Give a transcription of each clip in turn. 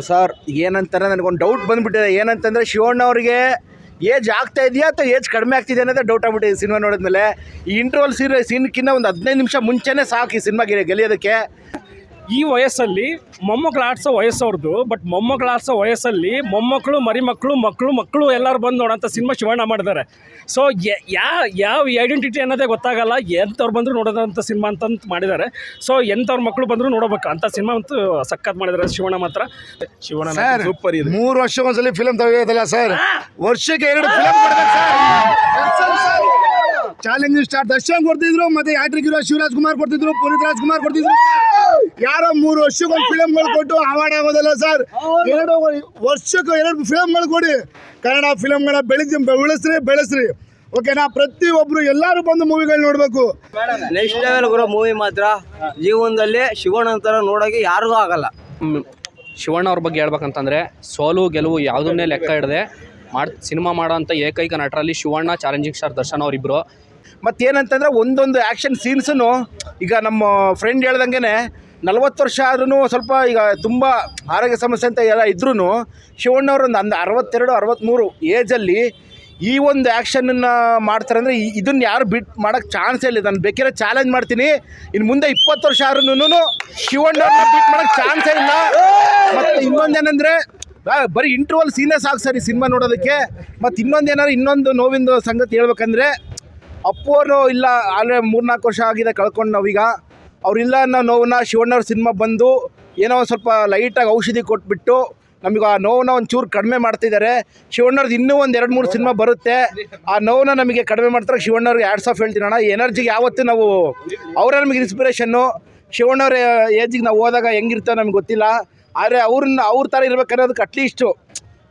Sir ಏನಂತಾರೆ ನನಗೊಂದು doubt ಬಂದ್ಬಿಟ್ಟಿದೆ. ಏನಂತಂದರೆ ಶಿವಣ್ಣ ಅವರಿಗೆ ಏಜ್ ಆಗ್ತಾ ಇದೆಯಾ ಅಥವಾ ಏಜ್ ಕಡಿಮೆ ಆಗ್ತಿದೆ ಅನ್ನೋದೇ ಡೌಟ್ ಆಗ್ಬಿಟ್ಟಿದೆ ಸಿನಿಮಾ ನೋಡಿದ್ಮೇಲೆ. ಈ ಇಂಟ್ರೋಲ್ ಸೀನ್ಕಿನ್ನ ಒಂದು 15 ನಿಮಿಷ ಮುಂಚೆನೇ ಸಾಕು ಈ ಸಿನಿಮಾ ಗೆಲ್ಲಿಯೋದಕ್ಕೆ. ಈ ವಯಸ್ಸಲ್ಲಿ ಮೊಮ್ಮಕ್ಕಳು ಆಡಿಸೋ ವಯಸ್ಸವ್ರದ್ದು, ಬಟ್ ಮೊಮ್ಮಕ್ಕಳು ಆಡಿಸೋ ವಯಸ್ಸಲ್ಲಿ ಮೊಮ್ಮಕ್ಕಳು ಮಕ್ಕಳು ಎಲ್ಲರೂ ಬಂದು ನೋಡೋಂಥ ಸಿನಿಮಾ ಶಿವಣ್ಣ ಮಾಡಿದ್ದಾರೆ. ಸೊ ಯಾವ ಐಡೆಂಟಿಟಿ ಅನ್ನೋದೇ ಗೊತ್ತಾಗಲ್ಲ. ಎಂಥವ್ರು ಬಂದರೂ ನೋಡೋದಂಥ ಸಿನಿಮಾ ಅಂತಂತ ಮಾಡಿದ್ದಾರೆ. ಸೊ ಎಂಥವ್ರ ಮಕ್ಕಳು ಬಂದರೂ ನೋಡಬೇಕು ಅಂತ ಸಿನಿಮಾ ಅಂತೂ ಸಖತ್ ಮಾಡಿದ್ದಾರೆ ಶಿವಣ್ಣ ಮಾತ್ರ. ಶಿವಣ್ಣ ಸೂಪರ್ ಇದೆ. 3 ವರ್ಷಕ್ಕೊಂದ್ಸಲಿ ಫಿಲಮ್ ತೆಗೆಯೋದಲ್ಲ ಸರ್, ವರ್ಷಕ್ಕೆ 2 ಫಿಲಮ್ ಚಾಲೆಂಜಿಂಗ್ ಸ್ಟಾರ್ ದರ್ಶನ್ ಕೊಡ್ತಿದ್ರು, ಮತ್ತೆ ಹ್ಯಾಟ್ರಿಕ್ ಹೀರೋ ಶಿವರಾಜ್ ಕುಮಾರ್ ಕೊಡ್ತಿದ್ರು, ಪುನೀತ್ ರಾಜ್ಕುಮಾರ್ ಕೊಡ್ತಿದ್ರು. ಯಾರೋ 3 ವರ್ಷಕ್ಕೊಂದು ಫಿಲಮ್ಗಳು ಕೊಟ್ಟು ಅವಾರ್ಡ್ ಆಗೋದಲ್ಲ ಸರ್. 2 ವರ್ಷಕ್ಕೆ 2 ಫಿಲಮ್ಗಳು ಕೊಡಿ. ಕನ್ನಡ ಫಿಲಮ್ಗಳ ಬೆಳೆಸ್ರಿ ಓಕೆನಾ. ಪ್ರತಿಯೊಬ್ರು ಎಲ್ಲರೂ ಬಂದು ಮೂವಿಗಳು ನೋಡ್ಬೇಕು. ನೆಕ್ಸ್ಟ್ ಲೆವೆಲ್ ಗುರು ಮೂವಿ ಮಾತ್ರ ಜೀವನದಲ್ಲಿ ಶಿವಣ್ಣ ಅಂತರ ನೋಡೋಕೆ ಯಾರಿಗೂ ಆಗಲ್ಲ. ಶಿವಣ್ಣ ಅವ್ರ ಬಗ್ಗೆ ಹೇಳ್ಬೇಕಂತಂದರೆ ಸೋಲು ಗೆಲುವು ಯಾವುದನ್ನೇ ಲೆಕ್ಕ ಹಿಡದೆ ಸಿನಿಮಾ ಮಾಡೋಂಥ ಏಕೈಕ ನಟರಲ್ಲಿ ಶಿವಣ್ಣ, ಚಾಲೆಂಜಿಂಗ್ ಸ್ಟಾರ್ ದರ್ಶನ್ ಅವರಿಬ್ಬರು. ಮತ್ತೇನಂತಂದರೆ ಒಂದೊಂದು ಆ್ಯಕ್ಷನ್ ಸೀನ್ಸನ್ನು ಈಗ ನಮ್ಮ ಫ್ರೆಂಡ್ ಹೇಳ್ದಂಗೆ 40 ವರ್ಷ ಆದ್ರೂ ಸ್ವಲ್ಪ ಈಗ ತುಂಬ ಆರೋಗ್ಯ ಸಮಸ್ಯೆ ಅಂತ ಎಲ್ಲ ಇದ್ರೂ ಶಿವಣ್ಣವ್ರು ಒಂದು 62-63 ಏಜಲ್ಲಿ ಈ ಒಂದು ಆ್ಯಕ್ಷನನ್ನು ಮಾಡ್ತಾರೆ ಅಂದರೆ ಇದನ್ನು ಯಾರು ಬಿಟ್ ಮಾಡೋಕ್ಕೆ ಚಾನ್ಸೇ ಇಲ್ಲ. ನಾನು ಬೇಕಿರೋ ಚಾಲೆಂಜ್ ಮಾಡ್ತೀನಿ, ಇನ್ನು ಮುಂದೆ 20 ವರ್ಷ ಆದ್ರೂ ಶಿವಣ್ಣವ್ರನ್ನ ಬಿಟ್ ಮಾಡೋಕ್ಕೆ ಚಾನ್ಸೇ ಇಲ್ಲ. ಮತ್ತು ಇನ್ನೊಂದೇನೆಂದರೆ ಬರೀ ಇಂಟ್ರೋಲ್ ಸೀನೇ ಸಾಕು ಸರ್ ಈ ಸಿನಿಮಾ ನೋಡೋದಕ್ಕೆ. ಮತ್ತು ಇನ್ನೊಂದು ನೋವಿಂದು ಸಂಗತಿ ಹೇಳ್ಬೇಕಂದ್ರೆ ಅಪ್ಪು ಅವರು ಇಲ್ಲ, ಆಲ್ರೆಡಿ 3-4 ವರ್ಷ ಆಗಿದೆ ಕಳ್ಕೊಂಡು ನಾವೀಗ. ಅವರಿಲ್ಲ ಅನ್ನೋ ನೋವನ್ನ ಶಿವಣ್ಣವ್ರ ಸಿನಿಮಾ ಬಂದು ಏನೋ ಒಂದು ಸ್ವಲ್ಪ ಲೈಟಾಗಿ ಔಷಧಿ ಕೊಟ್ಬಿಟ್ಟು ನಮಗೆ ಆ ನೋವನ್ನ ಒಂಚೂರು ಕಡಿಮೆ ಮಾಡ್ತಿದ್ದಾರೆ. ಶಿವಣ್ಣವ್ರದ್ದು ಇನ್ನೂ ಒಂದು 2-3 ಸಿನಿಮಾ ಬರುತ್ತೆ, ಆ ನೋವನ್ನ ನಮಗೆ ಕಡಿಮೆ ಮಾಡ್ತಾರೆ. ಶಿವಣ್ಣವ್ರಿಗೆ ಹ್ಯಾಟ್ಸ್ ಆಫ್ ಹೇಳ್ತೀನಿ ಅಣ್ಣ. ಎನರ್ಜಿಗೆ ಯಾವತ್ತೂ ನಾವು ಅವರೇ ನಮಗೆ ಇನ್ಸ್ಪಿರೇಷನ್ನು. ಶಿವಣ್ಣವ್ರ ಏಜಿಗೆ ನಾವು ಹೋದಾಗ ಹೆಂಗಿರ್ತೇವೆ ನಮ್ಗೆ ಗೊತ್ತಿಲ್ಲ, ಆದರೆ ಅವ್ರ ಥರ ಇರ್ಬೇಕನ್ನೋದಕ್ಕೆ ಅಟ್ಲೀಸ್ಟು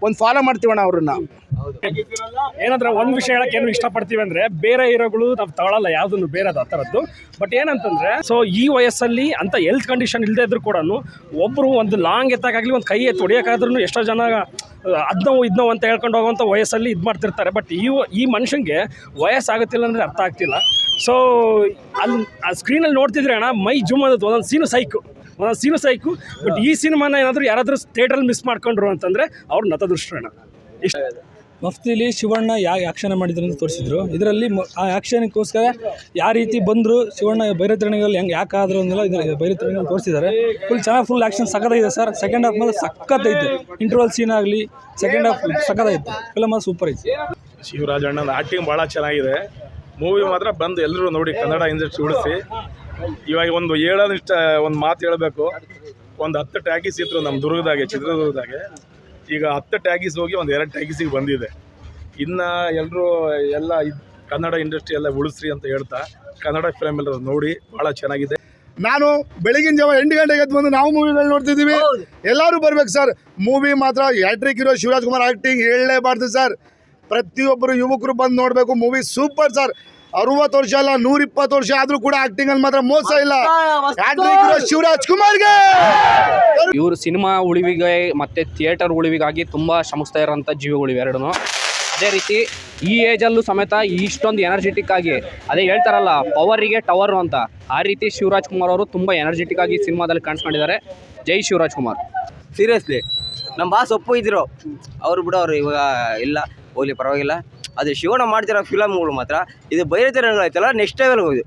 ಒಂದು ಫಾಲೋ ಮಾಡ್ತೀವಣ್ಣ ಅವ್ರನ್ನ. ಏನಂದ್ರೆ ಒಂದು ವಿಷಯ ಹೇಳಕ್ಕೆ ಏನು ಇಷ್ಟಪಡ್ತೀವಿ ಅಂದರೆ, ಬೇರೆ ಹೀರೋಗಳು ನಾವು ತಗೊಳ್ಳಲ್ಲ ಯಾವುದನ್ನು ಬೇರೆದು ಆ ಥರದ್ದು. ಬಟ್ ಏನಂತಂದರೆ, ಸೊ ಈ ವಯಸ್ಸಲ್ಲಿ ಅಂಥ ಹೆಲ್ತ್ ಕಂಡೀಷನ್ ಇಲ್ಲದೆ ಇದ್ರೂ ಕೂಡ ಒಬ್ಬರು ಒಂದು ಲಾಂಗ್ ಎತ್ತಕ್ಕಾಗಲಿ, ಒಂದು ಕೈ ಎತ್ತು ಹೊಡಿಯೋಕ್ಕಾದ್ರೂ ಎಷ್ಟೋ ಜನ ಅದ್ನೋವು ಅಂತ ಹೇಳ್ಕೊಂಡು ಹೋಗುವಂಥ ವಯಸ್ಸಲ್ಲಿ ಇದು ಮಾಡ್ತಿರ್ತಾರೆ. ಬಟ್ ಈ ಮನುಷ್ಯನಿಗೆ ವಯಸ್ಸಾಗುತ್ತಿಲ್ಲ ಅಂದರೆ ಅರ್ಥ ಆಗ್ತಿಲ್ಲ. ಸೊ ಅಲ್ಲಿ ಆ ಸ್ಕ್ರೀನಲ್ಲಿ ನೋಡ್ತಿದ್ರೆ ಅಣ್ಣ ಮೈ ಜುಮ್ ಅನ್ನೋದು ಒಂದೊಂದು ಸೀನು ಸೈಕು. ಬಟ್ ಈ ಸಿನಿಮಾನ ಯಾರಾದರೂ ಥಿಯೇಟ್ರಲ್ಲಿ ಮಿಸ್ ಮಾಡ್ಕೊಂಡ್ರು ಅಂತಂದರೆ ಅವ್ರು ನತದೃಷ್ಟಣ್ಣ. ಇಷ್ಟ ಮಫ್ತಿಲಿ ಶಿವಣ್ಣ ಯಾವ ಆ್ಯಕ್ಷನ್ ಮಾಡಿದ್ರು ಅಂತ ತೋರಿಸಿದ್ರು. ಇದರಲ್ಲಿ ಆ ಆ್ಯಕ್ಷನ್ಗೋಸ್ಕರ ಯಾವ ರೀತಿ ಬಂದರು ಶಿವಣ್ಣ ಬೈರತಿರಣಿಗಳಲ್ಲಿ ಯಾಕೆ ಆದರು ಅಂದೆಲ್ಲ ಇದು ಬೈರತಿರಣಿಗಳು ತೋರಿಸಿದ್ದಾರೆ. ಫುಲ್ ಆ್ಯಕ್ಷನ್ ಸಖತ್ತಾಗಿದೆ ಸರ್. ಸೆಕೆಂಡ್ ಹಾಫ್ ಮೇಲೆ ಸಖತ್ತೈತೆ. ಇಂಟರ್ವಲ್ ಸೀನ್ ಆಗಲಿ, ಸೆಕೆಂಡ್ ಹಾಫ್ ಸಖತ್ತೈತೆ. ಫಿಲಮ್ ಅದು ಸೂಪರ್ ಐತೆ. ಶಿವರಾಜ್ ಅಣ್ಣನ ಆ್ಯಕ್ಟಿಂಗ್ ಭಾಳ ಚೆನ್ನಾಗಿದೆ. ಮೂವಿ ಮಾತ್ರ ಬಂದು ಎಲ್ಲರೂ ನೋಡಿ, ಕನ್ನಡ ಇಂಡಸ್ಟ್ರಿ ಉಳಿಸಿ. ಇವಾಗ ಒಂದು ಮಾತು ಹೇಳಬೇಕು. ಒಂದು 10 ಟ್ಯಾಗೀಸ್ ಇತ್ತು ನಮ್ಮ ಚಿತ್ರದುರ್ಗದಾಗೆ. ಈಗ 10 ಟ್ಯಾಗೀಸ್ ಹೋಗಿ ಒಂದು 2 ಟ್ಯಾಗೀಸಿಗೆ ಬಂದಿದೆ. ಇನ್ನು ಎಲ್ಲರೂ ಕನ್ನಡ ಇಂಡಸ್ಟ್ರಿ ಎಲ್ಲ ಉಳಿಸ್ರಿ ಅಂತ ಹೇಳ್ತಾ ಕನ್ನಡ ಫಿಲಮ್ ಎಲ್ಲ ನೋಡಿ ಭಾಳ ಚೆನ್ನಾಗಿದೆ. ನಾನು ಬೆಳಗಿನ ಜಾವ 8 ಗಂಟೆಗೆ ಎದ್ದು ಬಂದು ನಾವು ಮೂವಿಗಳು ನೋಡ್ತಿದ್ದೀವಿ. ಎಲ್ಲರೂ ಬರ್ಬೇಕು ಸರ್. ಮೂವಿ ಮಾತ್ರ hat-trick hero Shivaraj Kumar acting ಹೇಳಲೇಬಾರ್ದು ಸರ್. ಪ್ರತಿಯೊಬ್ಬರು ಯುವಕರು ಬಂದು ನೋಡಬೇಕು. Movie super sir. 60 ವರ್ಷ ಅಲ್ಲ, 120 ವರ್ಷ ಆದ್ರೂ ಕೂಡ ಆಕ್ಟಿಂಗ್ ಅಲ್ಲಿ ಮಾತ್ರ ಮೋಸ ಇಲ್ಲ. ಶಿವರಾಜ್ ಕುಮಾರ್ಗೆ ಇವರು ಸಿನಿಮಾ ಉಳಿವಿಗೆ ಮತ್ತು ಥಿಯೇಟರ್ ಉಳಿವಿಗಾಗಿ ತುಂಬ ಶ್ರಮಿಸ್ತಾ ಇರೋಂಥ ಜೀವಿಗಳಿವೆ ಎರಡೂ. ಅದೇ ರೀತಿ ಈ ಏಜಲ್ಲೂ ಸಮೇತ ಇಷ್ಟೊಂದು ಎನರ್ಜೆಟಿಕ್ ಆಗಿ, ಅದೇ ಹೇಳ್ತಾರಲ್ಲ ಪವರಿಗೆ ಟವರು ಅಂತ, ಆ ರೀತಿ ಶಿವರಾಜ್ ಕುಮಾರ್ ಅವರು ತುಂಬ ಎನರ್ಜೆಟಿಕ್ ಆಗಿ ಸಿನಿಮಾದಲ್ಲಿ ಕಾಣಿಸ್ಕೊಂಡಿದ್ದಾರೆ. ಜೈ ಶಿವರಾಜ್ ಕುಮಾರ್. ಸೀರಿಯಸ್ಲಿ ನಮ್ಮ ಬಾಸ್ ಒಪ್ಪು ಇದ್ರು, ಅವ್ರು ಬಿಡೋರು ಇವಾಗ ಇಲ್ಲ, ಹೋಗ್ಲಿ ಪರವಾಗಿಲ್ಲ. ಅದು ಶಿವಣ್ಣ ಮಾಡ್ತಿರೋ ಫಿಲಮ್ಗಳು ಮಾತ್ರ ಇದು ಬೈರತಿರಣಿಗಳು ಐತಲ್ಲ, ನೆಕ್ಸ್ಟ್ ಲೆವೆಲ್ ಹೋಗಿದೆ.